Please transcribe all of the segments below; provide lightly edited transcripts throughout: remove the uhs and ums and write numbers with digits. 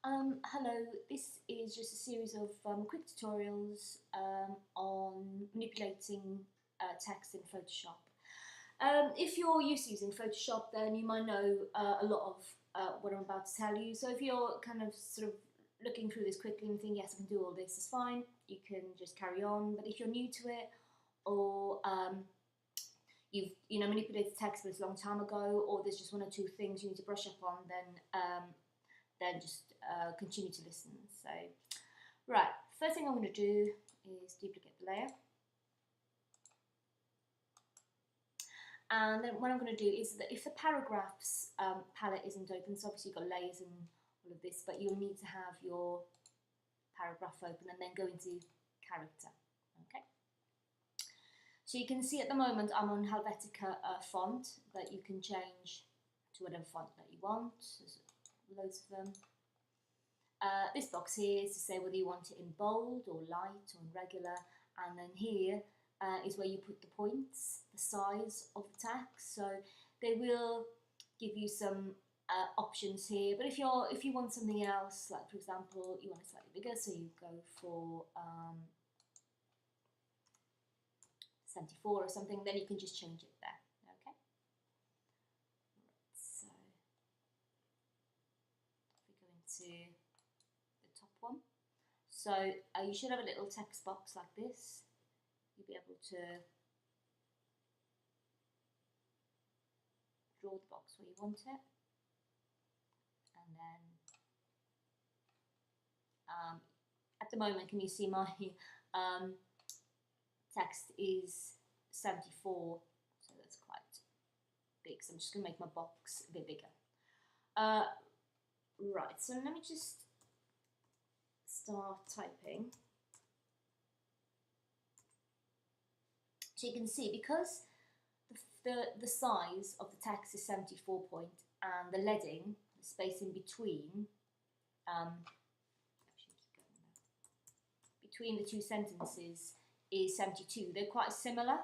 Hello, this is just a series of quick tutorials on manipulating text in Photoshop. If you're used to using Photoshop, then you might know a lot of what I'm about to tell you. So if you're kind of sort of looking through this quickly and think, yes, I can do all this, it's fine, you can just carry on. But if you're new to it, or you've manipulated text but it's a long time ago, or there's just one or two things you need to brush up on, then just continue to listen. So, right, first thing I'm going to do is duplicate the layer. And then what I'm going to do is that if the paragraphs palette isn't open, so obviously you've got layers and all of this, but you'll need to have your paragraph open and then go into character. Okay. So you can see at the moment I'm on Helvetica font that you can change to whatever font that you want. There's loads of them. This box here is to say whether you want it in bold or light or in regular, and then here is where you put the points, the size of the text. So they will give you some options here, but if you want something else, like for example you want it slightly bigger, so you go for 74 or something, then you can just change it there. Okay. So if we go into the top one, so you should have a little text box like this. You'll be able to draw the box where you want it, and then at the moment, can you see my text is 74, so that's quite big, so I'm just going to make my box a bit bigger. Right, so let me just start typing. So you can see, because the size of the text is 74 point and the leading, the space in between, between the two sentences is 72. They're quite similar,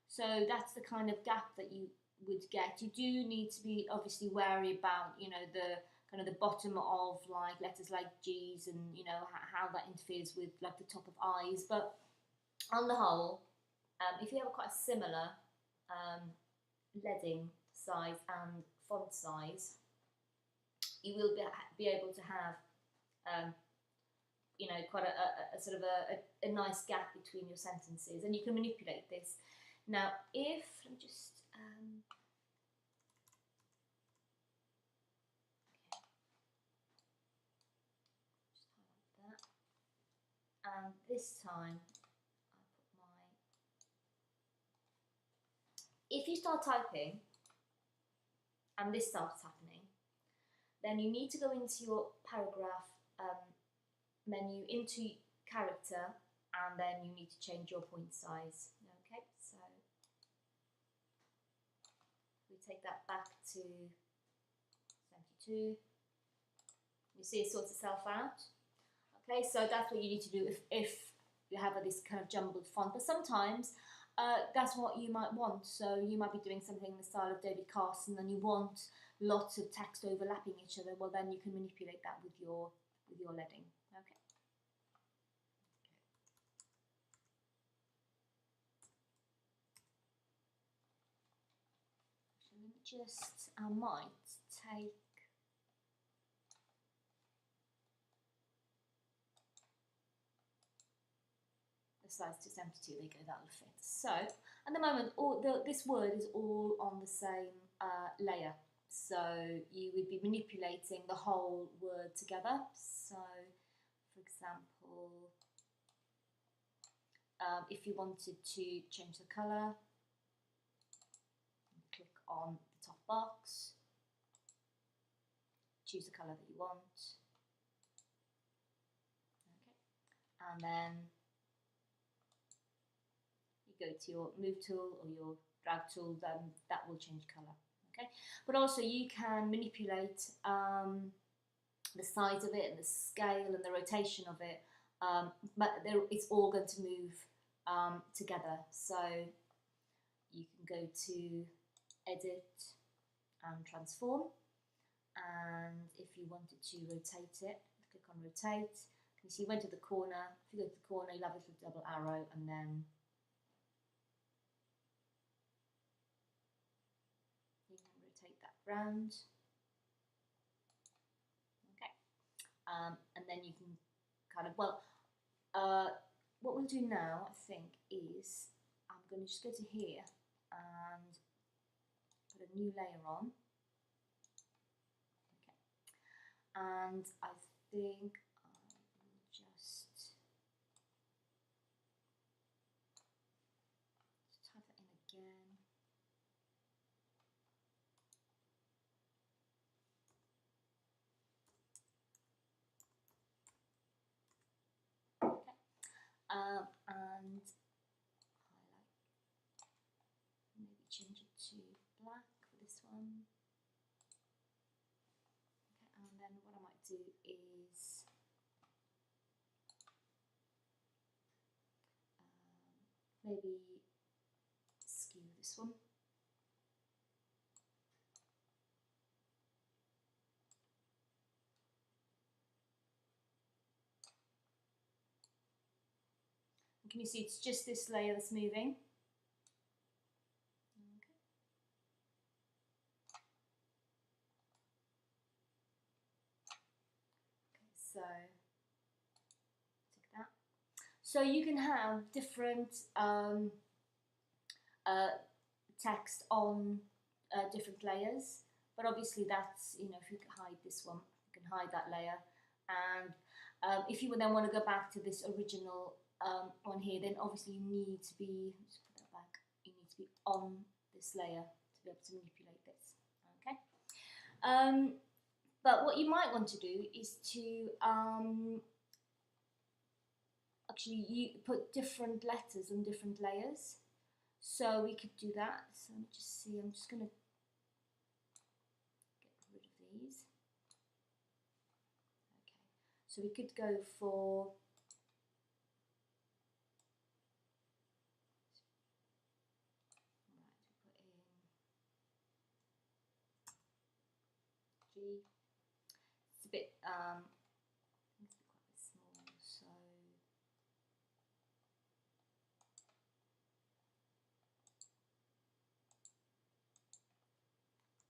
so that's the kind of gap that you would get. You do need to be obviously wary about, the kind of the bottom of like letters like G's and how that interferes with like the top of I's. But on the whole, if you have quite a similar leading size and font size, you will be able to have quite a sort of a nice gap between your sentences, and you can manipulate this. Now, if let me just highlight that, and this time I put my. If you start typing and this starts happening, then you need to go into your paragraph menu, into character, and then you need to change your point size. Okay, so we take that back to 72. You see it sorts itself out. Okay, so that's what you need to do if you have this kind of jumbled font. But sometimes that's what you might want. So you might be doing something in the style of David Carson, and you want lots of text overlapping each other. Well, then you can manipulate that with your leading. Okay. So let me just, I might take the size to 72. There you go, that'll fit. So at the moment, this word is all on the same layer. So you would be manipulating the whole word together. So, for example, if you wanted to change the colour, click on the top box, choose the colour that you want, okay, and then you go to your move tool or your drag tool, then that will change colour. Okay, but also you can manipulate the size of it and the scale and the rotation of it, but it's all going to move together. So you can go to edit and transform, and if you you wanted to rotate it. Click on rotate. You see, you went to the corner. If you go to the corner, you'll have a little double arrow, and then you can rotate that round. Okay, and then you can kind of, well, what we'll do now, I think, is I'm going to just go to here and put a new layer on. Okay, and I think I will just type that in again. Okay, and highlight, maybe change it to black for this one. Okay, and then what I might do is maybe skew this one. And can you see it's just this layer that's moving? Okay. So take that. So you can have different text on different layers, but obviously that's, you know, if you can hide this one, you can hide that layer. And if you would then want to go back to this original one here, then obviously you need to be, just put that back, you need to be on this layer to be able to manipulate this. Okay. But what you might want to do is to actually you put different letters on different layers. So we could do that. So let me just see, I'm just going to get rid of these. Okay, so we could go for G. It's a bit I think it's quite a bit small, so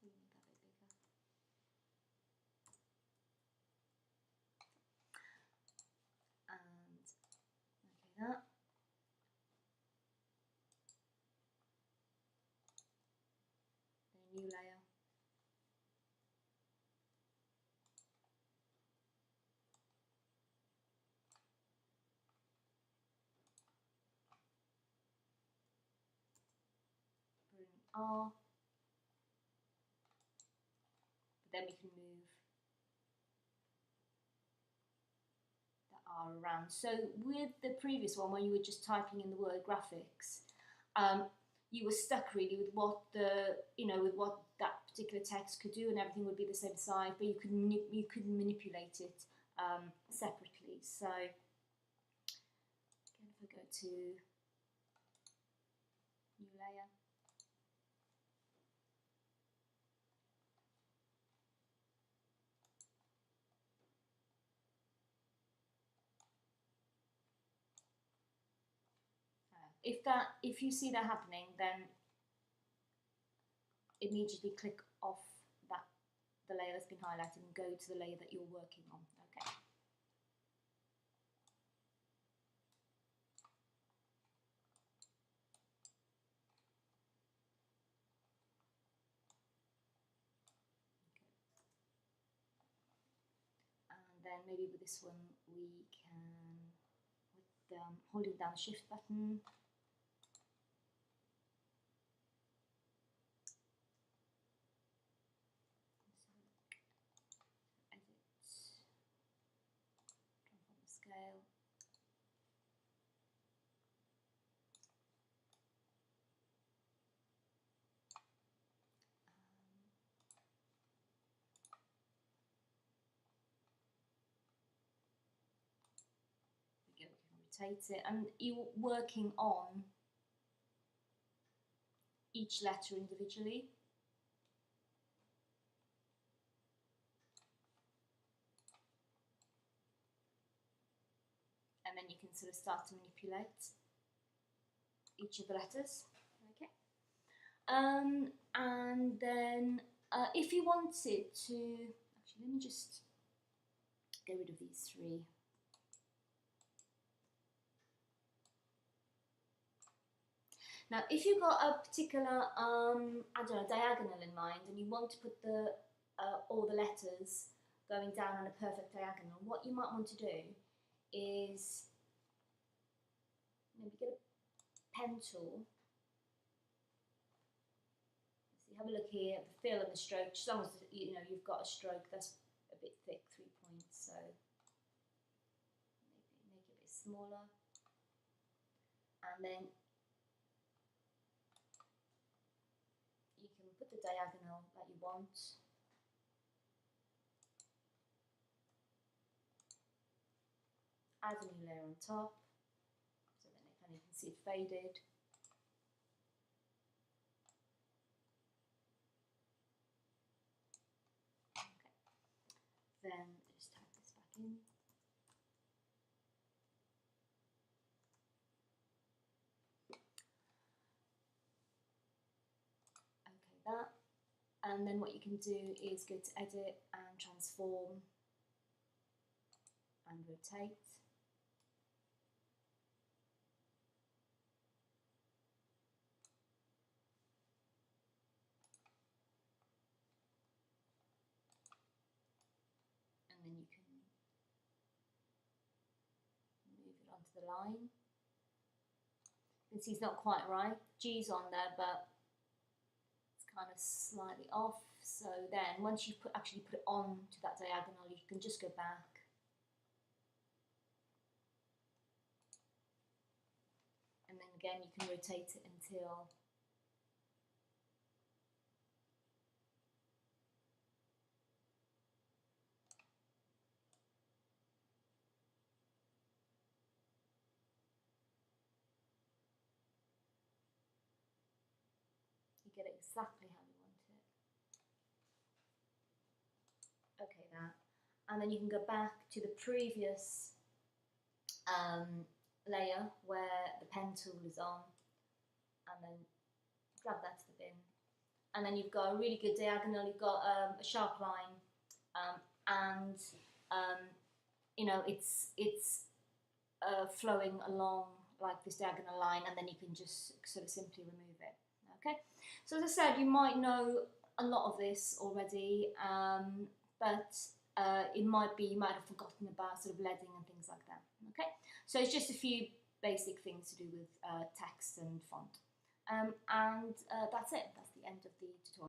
we need that a bit bigger. And okay, that. Then a new layer. R, but then we can move the R around. So with the previous one, when you were just typing in the word graphics, you were stuck really with what the, you know, with what that particular text could do, and everything would be the same size, but you could manipulate it separately. So again, if I go to new layer. If you see that happening, then immediately click off the layer that's been highlighted and go to the layer that you're working on. Okay. And then maybe with this one we can, with holding down the shift button, scale. We can rotate it, and you're working on each letter individually. and then you can sort of start to manipulate each of the letters. Okay. And then if you wanted to, actually let me just get rid of these three. Now, if you've got a particular, I don't know, diagonal in mind, and you want to put the all the letters going down on a perfect diagonal, what you might want to do is maybe get a pen tool. So have a look here at the fill and the stroke. As long as you know you've got a stroke that's a bit thick, 3 points, so maybe make it a bit smaller, and then you can put the diagonal that you want. Add a new layer on top, so then you can see it faded. Okay. Then just type this back in. Okay, that. And then what you can do is go to edit and transform and rotate. And then you can move it onto the line. You can see it's not quite right. G's on there, but it's kind of slightly off. So then once you actually put it on to that diagonal, you can just go back. And then again, you can rotate it until you get it exactly how you want it. Okay, that. And then you can go back to the previous layer where the pen tool is on, and then grab that to the bin. And then you've got a really good diagonal, you've got a sharp line, and you know, it's flowing along like this diagonal line, and then you can just sort of simply remove it. Okay, so as I said, you might know a lot of this already, but it might be you might have forgotten about sort of leading and things like that. Okay, so it's just a few basic things to do with text and font, and that's it. That's the end of the tutorial.